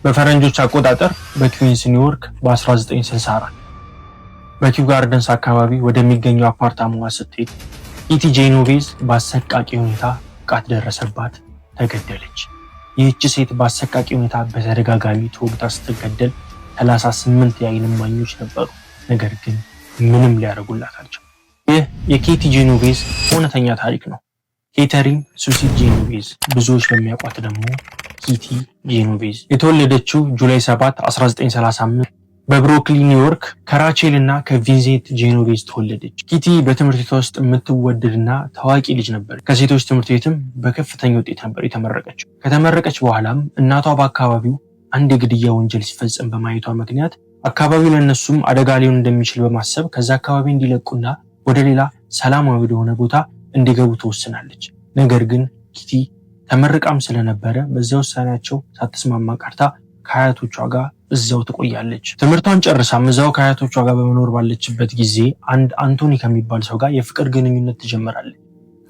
በፈረንጆች አቆጣጠር በኩዊንስ ኒውዮርክ በ1964 በኪው ጋርደንስ አካባቢ ወደሚገኘው አፓርታማዋ ስትሄድ ኪቲ ጄኖቬዝ በአሰቃቂ ሁኔታ ጥቃት ደረሰባት፣ ተገደለች። ይህች ሴት በአሰቃቂ ሁኔታ በተደጋጋሚ ተወግታ ስትገደል 38 የዓይን እማኞች ነበሩ፣ ነገር ግን ምንም ሊያደርጉላት አልቻሉም። ይህ የኪቲ ጄኖቬዝ እውነተኛ ታሪክ ነው። ኬተሪን ሱሲት ጄኖቬዝ፣ ብዙዎች በሚያውቋት ደግሞ ኪቲ ጄኖቬዝ የተወለደችው ጁላይ 7 1935 በብሩክሊን ኒውዮርክ ከራቼል እና ከቪንሴንት ጄኖቬዝ ተወለደች። ኪቲ በትምህርት ቤቷ ውስጥ የምትወደድና ታዋቂ ልጅ ነበር። ከሴቶች ትምህርት ቤትም በከፍተኛ ውጤት ነበር የተመረቀችው። ከተመረቀች በኋላም እናቷ በአካባቢው አንድ የግድያ ወንጀል ሲፈጸም በማየቷ ምክንያት አካባቢው ለነሱም አደጋ ሊሆን እንደሚችል በማሰብ ከዛ አካባቢ እንዲለቁና ወደ ሌላ ሰላማዊ ወደሆነ ቦታ እንዲገቡ ትወስናለች። ነገር ግን ኪቲ ተመርቃም ስለነበረ በዚያ ውሳኔያቸው ሳትስማማ ቀርታ ከአያቶቿ ጋር እዛው ትቆያለች። ትምህርቷን ጨርሳም እዛው ከአያቶቿ ጋር በመኖር ባለችበት ጊዜ አንድ አንቶኒ ከሚባል ሰው ጋር የፍቅር ግንኙነት ትጀምራለች።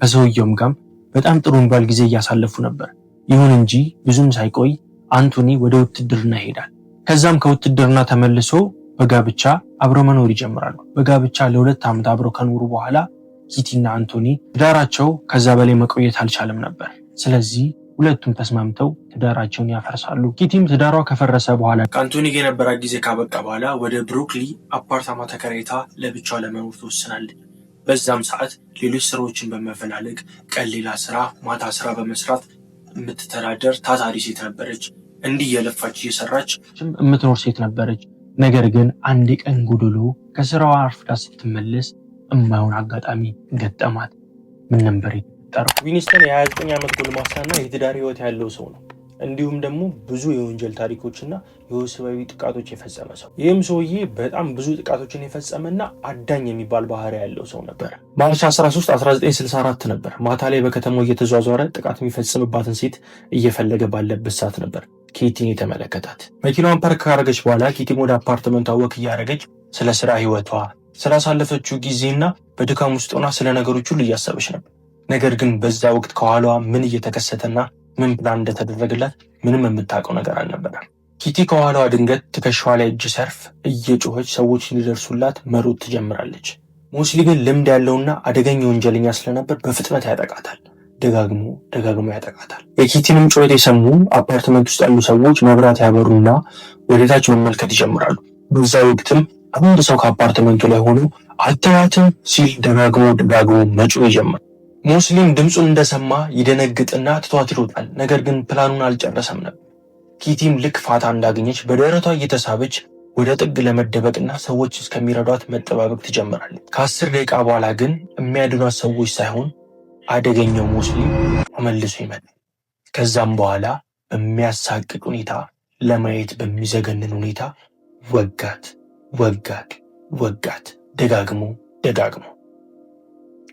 ከሰውየውም ጋር በጣም ጥሩ የሚባል ጊዜ እያሳለፉ ነበር። ይሁን እንጂ ብዙም ሳይቆይ አንቶኒ ወደ ውትድርና ይሄዳል። ከዛም ከውትድርና ተመልሶ በጋብቻ አብረው መኖር ይጀምራሉ። በጋብቻ ለ2 ዓመት አብረው ከኖሩ በኋላ ኪቲና አንቶኒ ትዳራቸው ከዛ በላይ መቆየት አልቻለም ነበር። ስለዚህ ሁለቱም ተስማምተው ትዳራቸውን ያፈርሳሉ። ኪቲም ትዳሯ ከፈረሰ በኋላ ከአንቶኒ ጋር የነበራት ጊዜ ካበቃ በኋላ ወደ ብሩክሊ አፓርታማ ተከራይታ ለብቻዋ ለመኖር ትወስናለች። በዛም ሰዓት ሌሎች ስራዎችን በመፈላለግ ቀን ሌላ ስራ፣ ማታ ስራ በመስራት የምትተዳደር ታታሪ ሴት ነበረች። እንዲህ የለፋች እየሰራች የምትኖር ሴት ነበረች። ነገር ግን አንድ ቀን ጎዶሎ ከስራዋ አርፍዳ ስትመለስ የማይሆን አጋጣሚ ገጠማት። ምን ነበር የተፈጠረው? ዊንስተን የ29 ዓመት ጎልማሳና የትዳር ህይወት ያለው ሰው ነው። እንዲሁም ደግሞ ብዙ የወንጀል ታሪኮችና የወሲባዊ ጥቃቶች የፈጸመ ሰው። ይህም ሰውዬ በጣም ብዙ ጥቃቶችን የፈጸመና አዳኝ የሚባል ባህሪ ያለው ሰው ነበር። ማርች 13 1964 ነበር ማታ ላይ በከተማው እየተዟዟረ ጥቃት የሚፈጽምባትን ሴት እየፈለገ ባለበት ሰዓት ነበር ኪቲን የተመለከታት። መኪናዋን ፓርክ ካረገች በኋላ ኪቲም ወደ አፓርትመንቷ ወክ እያደረገች ስለ ስራ ህይወቷ፣ ስላሳለፈችው ጊዜና በድካም ውስጥ ሆና ስለ ነገሮች ሁሉ እያሰበች ነበር። ነገር ግን በዛ ወቅት ከኋላዋ ምን እየተከሰተና ምን ፕላን እንደተደረገላት ምንም የምታውቀው ነገር አልነበረም። ኪቲ ከኋላዋ ድንገት ትከሻዋ ላይ እጅ ሰርፍ እየጮኸች ሰዎች እንዲደርሱላት መሮጥ ትጀምራለች። ሞስሊ ግን ልምድ ያለውና አደገኛ ወንጀለኛ ስለነበር በፍጥነት ያጠቃታል። ደጋግሞ ያጠቃታል። የኪቲንም ጩኸት የሰሙ አፓርትመንት ውስጥ ያሉ ሰዎች መብራት ያበሩና ወደታች መመልከት ይጀምራሉ። በዛ ወቅትም አንድ ሰው ከአፓርትመንቱ ላይ ሆኖ አታያትም ሲል ደጋግሞ መጮህ ይጀምራል። ሙስሊም ድምፁን እንደሰማ ይደነግጥና ትቷት ይሮጣል። ነገር ግን ፕላኑን አልጨረሰም ነበር። ኪቲም ልክ ፋታ እንዳገኘች በደረቷ እየተሳበች ወደ ጥግ ለመደበቅና ሰዎች እስከሚረዷት መጠባበቅ ትጀምራለች። ከ10 ደቂቃ በኋላ ግን የሚያድኗት ሰዎች ሳይሆን አደገኛው ሙስሊም ተመልሶ ይመጣል። ከዛም በኋላ በሚያሳቅቅ ሁኔታ፣ ለማየት በሚዘገንን ሁኔታ ወጋት ደጋግሞ።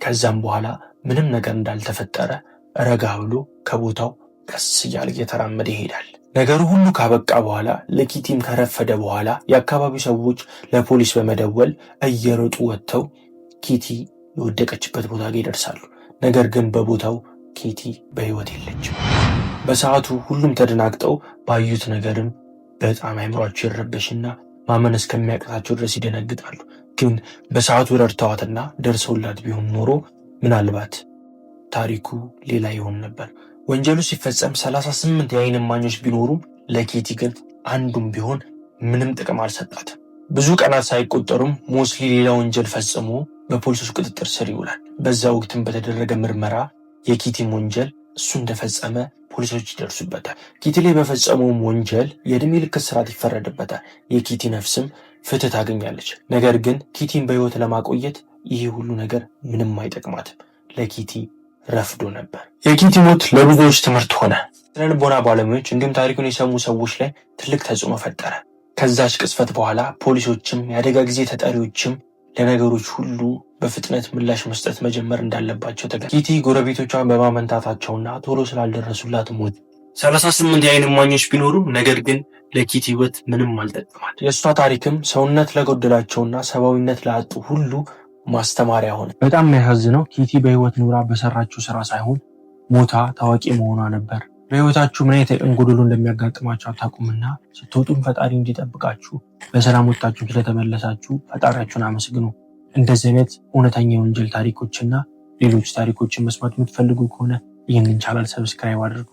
ከዛም በኋላ ምንም ነገር እንዳልተፈጠረ ረጋ ብሎ ከቦታው ቀስ እያለ እየተራመደ ይሄዳል። ነገሩ ሁሉ ካበቃ በኋላ ለኪቲም ከረፈደ በኋላ የአካባቢው ሰዎች ለፖሊስ በመደወል እየሮጡ ወጥተው ኪቲ የወደቀችበት ቦታ ላይ ይደርሳሉ። ነገር ግን በቦታው ኪቲ በህይወት የለችም። በሰዓቱ ሁሉም ተደናግጠው ባዩት ነገርም በጣም አይምሯቸው ይረበሽና ማመን እስከሚያቅታቸው ድረስ ይደነግጣሉ። ግን በሰዓቱ ረድተዋትና ደርሰውላት ቢሆን ኖሮ ምናልባት ታሪኩ ሌላ ይሆን ነበር። ወንጀሉ ሲፈጸም 38 የዓይን እማኞች ቢኖሩም ለኪቲ ግን አንዱም ቢሆን ምንም ጥቅም አልሰጣትም። ብዙ ቀናት ሳይቆጠሩም ሞስሊ ሌላ ወንጀል ፈጽሞ በፖሊሶች ቁጥጥር ስር ይውላል። በዛ ወቅትም በተደረገ ምርመራ የኪቲም ወንጀል እሱ እንደፈጸመ ፖሊሶች ይደርሱበታል። ኪቲ ላይ በፈጸመውም ወንጀል የዕድሜ ልክ እስራት ይፈረድበታል። የኪቲ ነፍስም ፍትህ ታገኛለች። ነገር ግን ኪቲን በህይወት ለማቆየት ይህ ሁሉ ነገር ምንም አይጠቅማትም። ለኪቲ ረፍዶ ነበር። የኪቲ ሞት ለብዙዎች ትምህርት ሆነ። ስነ ልቦና ባለሙያዎች እንዲሁም ታሪኩን የሰሙ ሰዎች ላይ ትልቅ ተጽዕኖ ፈጠረ። ከዛች ቅጽበት በኋላ ፖሊሶችም የአደጋ ጊዜ ተጠሪዎችም ለነገሮች ሁሉ በፍጥነት ምላሽ መስጠት መጀመር እንዳለባቸው ተገኘ። ኪቲ ጎረቤቶቿን በማመንታታቸውና ቶሎ ስላልደረሱላት ሞት 38 የዓይን እማኞች ቢኖሩም ነገር ግን ለኪቲ ህይወት ምንም አልጠቀማት። የእሷ ታሪክም ሰውነት ለጎደላቸውና ሰብአዊነት ላጡ ሁሉ ማስተማሪያ ሆነ። በጣም የሚያሳዝነው ኪቲ በህይወት ኑራ በሰራችው ስራ ሳይሆን ሞታ ታዋቂ መሆኗ ነበር በህይወታችሁ ምን አይነት የቀን ጎዶሎ እንደሚያጋጥማችሁ አታውቁምና ስትወጡም ፈጣሪ እንዲጠብቃችሁ በሰላም ወጣችሁ ስለተመለሳችሁ ፈጣሪያችሁን አመስግኑ። እንደዚህ አይነት እውነተኛ የወንጀል ታሪኮችና ሌሎች ታሪኮችን መስማት የምትፈልጉ ከሆነ ይህንን ቻናል ሰብስክራይብ አድርጉ።